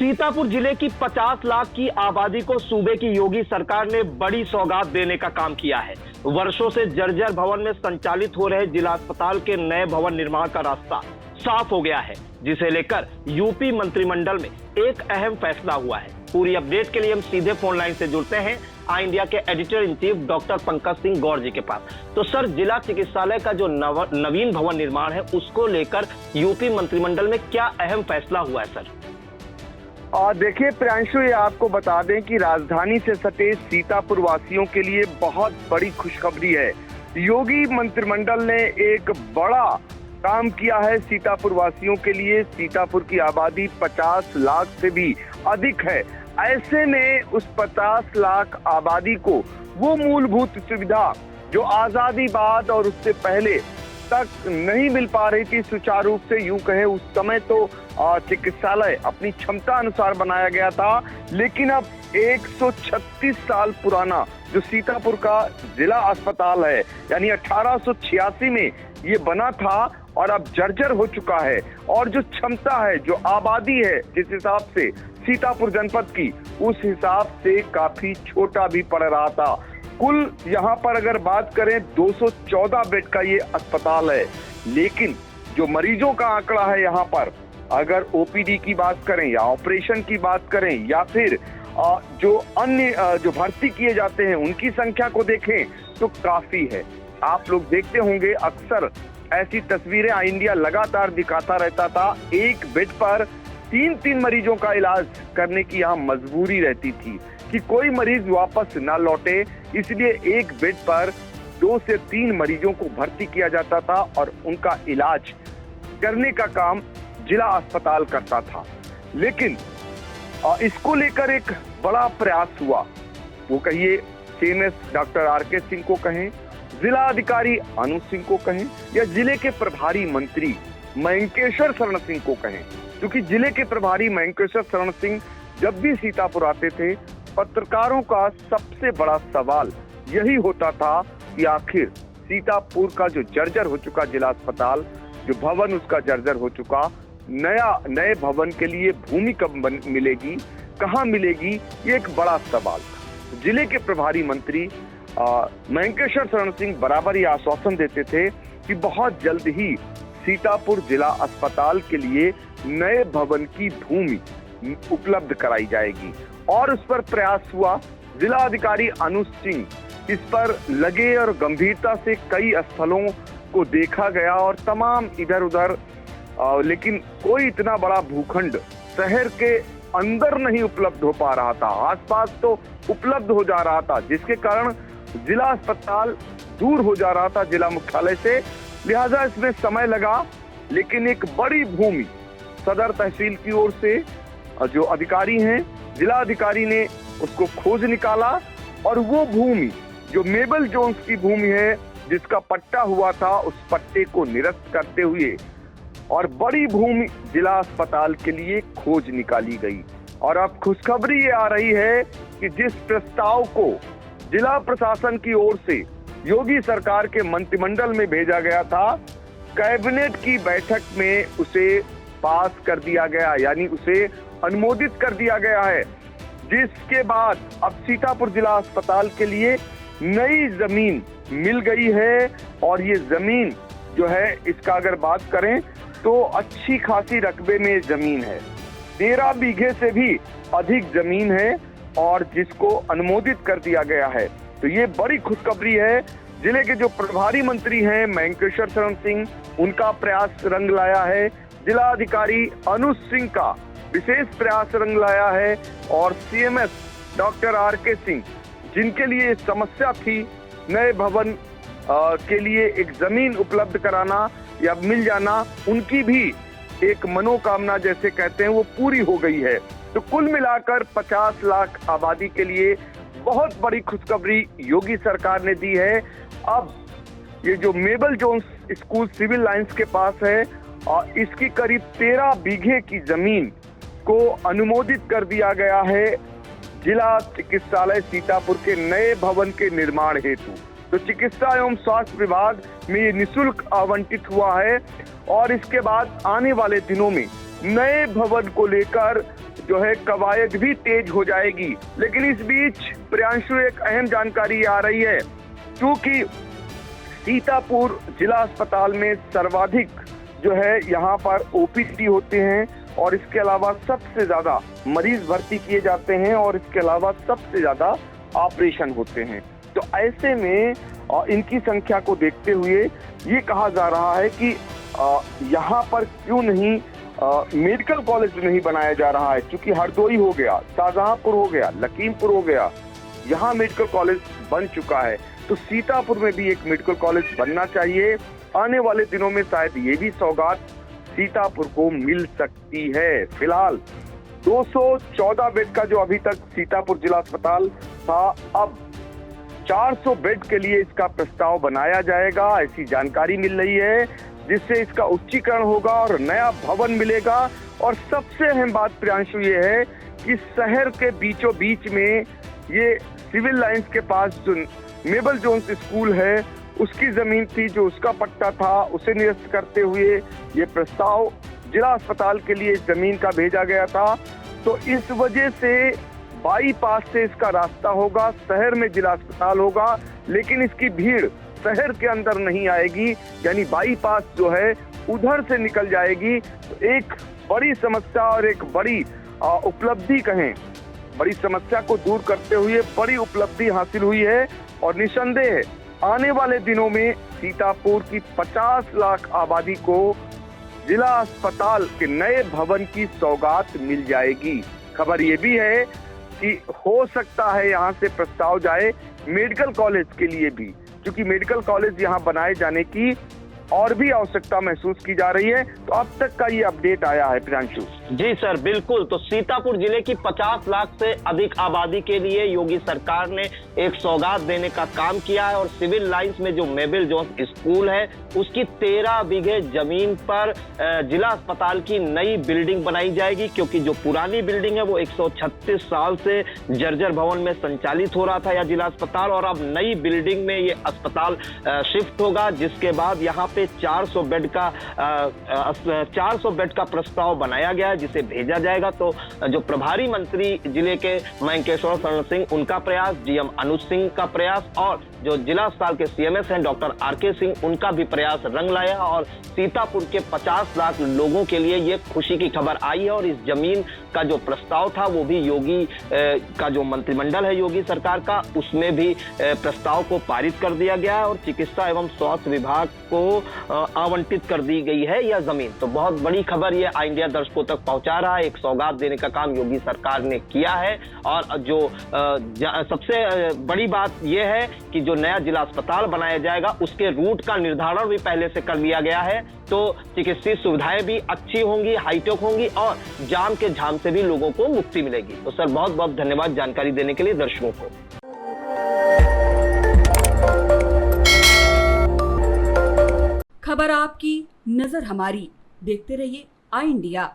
सीतापुर जिले की 50 लाख की आबादी को सूबे की योगी सरकार ने बड़ी सौगात देने का काम किया है। वर्षों से जर्जर भवन में संचालित हो रहे जिला अस्पताल के नए भवन निर्माण का रास्ता साफ हो गया है, जिसे लेकर यूपी मंत्रिमंडल में एक अहम फैसला हुआ है। पूरी अपडेट के लिए हम सीधे फोन लाइन से जुड़ते हैं आई इंडिया के editor in chief doctor Pankaj Singh Gaur ji के पास। तो सर, जिला चिकित्सालय का जो नवीन भवन निर्माण है उसको लेकर यूपी मंत्रिमंडल में क्या अहम फैसला हुआ है सर? देखिए प्रियांशु, ये आपको बता दें कि राजधानी से सटे सीतापुर वासियों के लिए बहुत बड़ी खुशखबरी है। योगी मंत्रिमंडल ने एक बड़ा काम किया है सीतापुर वासियों के लिए। सीतापुर की आबादी 50 लाख से भी अधिक है। ऐसे में उस 50 लाख आबादी को वो मूलभूत सुविधा जो आजादी बाद और उससे पहले तक नहीं मिल पा रही थी सुचारू रूप से, यूं कहें उस समय तो चिकित्सालय अपनी क्षमता अनुसार बनाया गया था, लेकिन अब 136 साल पुराना जो सीतापुर का जिला अस्पताल है, यानी 1886 में ये बना था और अब जर्जर हो चुका है। और जो क्षमता है, जो आबादी है जिस हिसाब से सीतापुर जनपद की, उस हिसाब से काफी छोटा भी पड़ रहा था। कुल यहाँ पर अगर बात करें 214 बेड का ये अस्पताल है, लेकिन जो मरीजों का आंकड़ा है यहाँ पर, अगर ओपीडी की बात करें या ऑपरेशन की बात करें या फिर जो अन्य जो भर्ती किए जाते हैं उनकी संख्या को देखें तो काफी है। आप लोग देखते होंगे, अक्सर ऐसी तस्वीरें आई इंडिया लगातार दिखाता रहता था। एक बेड पर 3-3 मरीजों का इलाज करने की यहाँ मजबूरी रहती थी कि कोई मरीज वापस ना लौटे, इसलिए एक बेड पर 2 से 3 मरीजों को भर्ती किया जाता था और उनका इलाज करने का काम जिला अस्पताल करता था। लेकिन इसको लेकर एक बड़ा प्रयास हुआ, वो कहिए सीएमएस डॉक्टर आरके सिंह को कहें, जिला अधिकारी अनुज सिंह को कहें, या जिले के प्रभारी मंत्री मयंकेश्वर शरण सिंह को कहें, क्योंकि जिले के प्रभारी मयंकेश्वर शरण सिंह जब भी सीतापुर आते थे, पत्रकारों का सबसे बड़ा सवाल यही होता था कि आखिर सीतापुर का जो जर्जर हो चुका जिला अस्पताल, जो भवन उसका जर्जर हो चुका, नए भवन के लिए भूमि कब मिलेगी, कहां मिलेगी, ये एक बड़ा सवाल था। जिले के प्रभारी मंत्री मयंकेश्वर शरण सिंह बराबर ये आश्वासन देते थे कि बहुत जल्द ही सीतापुर जिला अस्पताल के लिए नए भवन की भूमि उपलब्ध कराई जाएगी और उस पर प्रयास हुआ। जिला अधिकारी अनुज सिंह इस पर लगे और गंभीरता से कई स्थलों को देखा गया और तमाम इधर उधर, लेकिन कोई इतना बड़ा भूखंड शहर के अंदर नहीं उपलब्ध हो पा रहा था। आसपास तो उपलब्ध हो जा रहा था, जिसके कारण जिला अस्पताल दूर हो जा रहा था जिला मुख्यालय से, लिहाजा इसमें समय लगा। लेकिन एक बड़ी भूमि सदर तहसील की ओर से जो अधिकारी हैं, जिला अधिकारी ने उसको खोज निकाला और वो भूमि जो मेबल जोन्स की भूमि है, जिसका पट्टा हुआ था, उस पट्टे को निरस्त करते हुए और बड़ी भूमि जिला अस्पताल के लिए खोज निकाली गई। और अब खुशखबरी ये आ रही है कि जिस प्रस्ताव को जिला प्रशासन की ओर से योगी सरकार के मंत्रिमंडल में भेजा गया था, कैबिनेट की बैठक में उसे पास कर दिया गया, यानी उसे अनुमोदित कर दिया गया है, जिसके बाद अब सीतापुर जिला अस्पताल के लिए नई जमीन मिल गई है। और ये जमीन जो है, इसका अगर बात करें तो अच्छी खासी रकबे में जमीन है, 13 बीघे से भी अधिक जमीन है और जिसको अनुमोदित कर दिया गया है। तो ये बड़ी खुशखबरी है। जिले के जो प्रभारी मंत्री हैं मयंकेश्वर शरण सिंह, उनका प्रयास रंग लाया है। जिला अधिकारी अनुज सिंह का विशेष प्रयास रंग लाया है और सीएमएस डॉक्टर आरके सिंह, जिनके लिए समस्या थी नए भवन के लिए एक जमीन उपलब्ध कराना या मिल जाना, उनकी भी एक मनोकामना जैसे कहते हैं वो पूरी हो गई है। तो कुल मिलाकर 50 लाख आबादी के लिए बहुत बड़ी खुशखबरी योगी सरकार ने दी है। अब ये जो मेबल जोन्स स्कूल सिविल लाइंस के पास है, और इसकी करीब 13 बीघे की जमीन को अनुमोदित कर दिया गया है जिला चिकित्सालय सीतापुर के नए भवन के निर्माण हेतु। तो चिकित्सा एवं स्वास्थ्य विभाग में ये निःशुल्क आवंटित हुआ है और इसके बाद आने वाले दिनों में नए भवन को लेकर जो है कवायद भी तेज हो जाएगी। लेकिन इस बीच प्रियांशु एक अहम जानकारी आ रही है, क्योंकि सीतापुर जिला अस्पताल में सर्वाधिक जो है यहाँ पर ओपीडी होते हैं और इसके अलावा सबसे ज्यादा मरीज भर्ती किए जाते हैं और इसके अलावा सबसे ज्यादा ऑपरेशन होते हैं। तो ऐसे में इनकी संख्या को देखते हुए ये कहा जा रहा है कि यहाँ पर क्यों नहीं मेडिकल कॉलेज नहीं बनाया जा रहा है, क्योंकि हरदोई हो गया, शाहजहांपुर हो गया, लखीमपुर हो गया, यहाँ मेडिकल कॉलेज बन चुका है। तो सीतापुर में भी एक मेडिकल कॉलेज बनना चाहिए। आने वाले दिनों में शायद ये भी सौगात सीतापुर को मिल सकती है। फिलहाल 214 बेड का जो अभी तक सीतापुर जिला अस्पताल था, अब 400 बेड के लिए इसका प्रस्ताव बनाया जाएगा, ऐसी जानकारी मिल रही है, जिससे इसका उच्चीकरण होगा और नया भवन मिलेगा। और सबसे अहम बात प्रियांशु ये है कि शहर के बीचों बीच में ये सिविल लाइंस के पास जो मेबल जोन्स स्कूल है उसकी जमीन थी, जो उसका पट्टा था उसे निरस्त करते हुए ये प्रस्ताव जिला अस्पताल के लिए इस जमीन का भेजा गया था। तो इस वजह से बाईपास से इसका रास्ता होगा, शहर में जिला अस्पताल होगा, लेकिन इसकी भीड़ शहर के अंदर नहीं आएगी, यानी बाईपास जो है उधर से निकल जाएगी। तो एक बड़ी समस्या और एक बड़ी उपलब्धि कहें, बड़ी समस्या को दूर करते हुए बड़ी उपलब्धि हासिल हुई है। और निसंदेह आने वाले दिनों में सीतापुर की 50 लाख आबादी को जिला अस्पताल के नए भवन की सौगात मिल जाएगी। खबर ये भी है कि हो सकता है यहाँ से प्रस्ताव जाए मेडिकल कॉलेज के लिए भी, क्योंकि मेडिकल कॉलेज यहाँ बनाए जाने की और भी आवश्यकता महसूस की जा रही है। तो अब तक का ये अपडेट आया है प्रियांशु। जी सर, बिल्कुल। तो सीतापुर जिले की 50 लाख से अधिक आबादी के लिए योगी सरकार ने एक सौगात देने का काम किया है और सिविल लाइंस में जो मेबल जोन्स स्कूल है उसकी 13 बीघे जमीन पर जिला अस्पताल की नई बिल्डिंग बनाई जाएगी, क्योंकि जो पुरानी बिल्डिंग है वो 136 साल से जर्जर भवन में संचालित हो रहा था यह जिला अस्पताल, और अब नई बिल्डिंग में ये अस्पताल शिफ्ट होगा, जिसके बाद यहाँ पे 400 बेड का प्रस्ताव बनाया गया है, जिसे भेजा जाएगा। तो जो प्रभारी मंत्री जिले के मयंकेश्वर शरण सिंह, उनका प्रयास, डीएम अनुज सिंह का प्रयास और जो जिला अस्पताल के सीएमएस हैं डॉक्टर आरके सिंह, उनका भी प्रयास रंग लाया और सीतापुर के 50 लाख लोगों के लिए ये खुशी की खबर आई है। और इस जमीन का जो प्रस्ताव था वो भी योगी का जो मंत्रिमंडल है योगी सरकार का, उसमें भी प्रस्ताव को पारित कर दिया गया है और चिकित्सा एवं स्वास्थ्य विभाग को आवंटित कर दी गई है यह जमीन। तो बहुत बड़ी खबर ये इंडिया दर्शकों तक पहुंचा रहा है। एक सौगात देने का काम योगी सरकार ने किया है। और जो सबसे बड़ी बात यह है कि जो नया जिला अस्पताल बनाया जाएगा उसके रूट का निर्धारण भी पहले से कर लिया गया है, तो चिकित्सीय सुविधाएं भी अच्छी होंगी, हाईटेक होंगी और जाम के झाम से भी लोगों को मुक्ति मिलेगी। तो सर बहुत बहुत धन्यवाद जानकारी देने के लिए दर्शकों को। खबर आपकी, नजर हमारी। देखते रहिए आई इंडिया।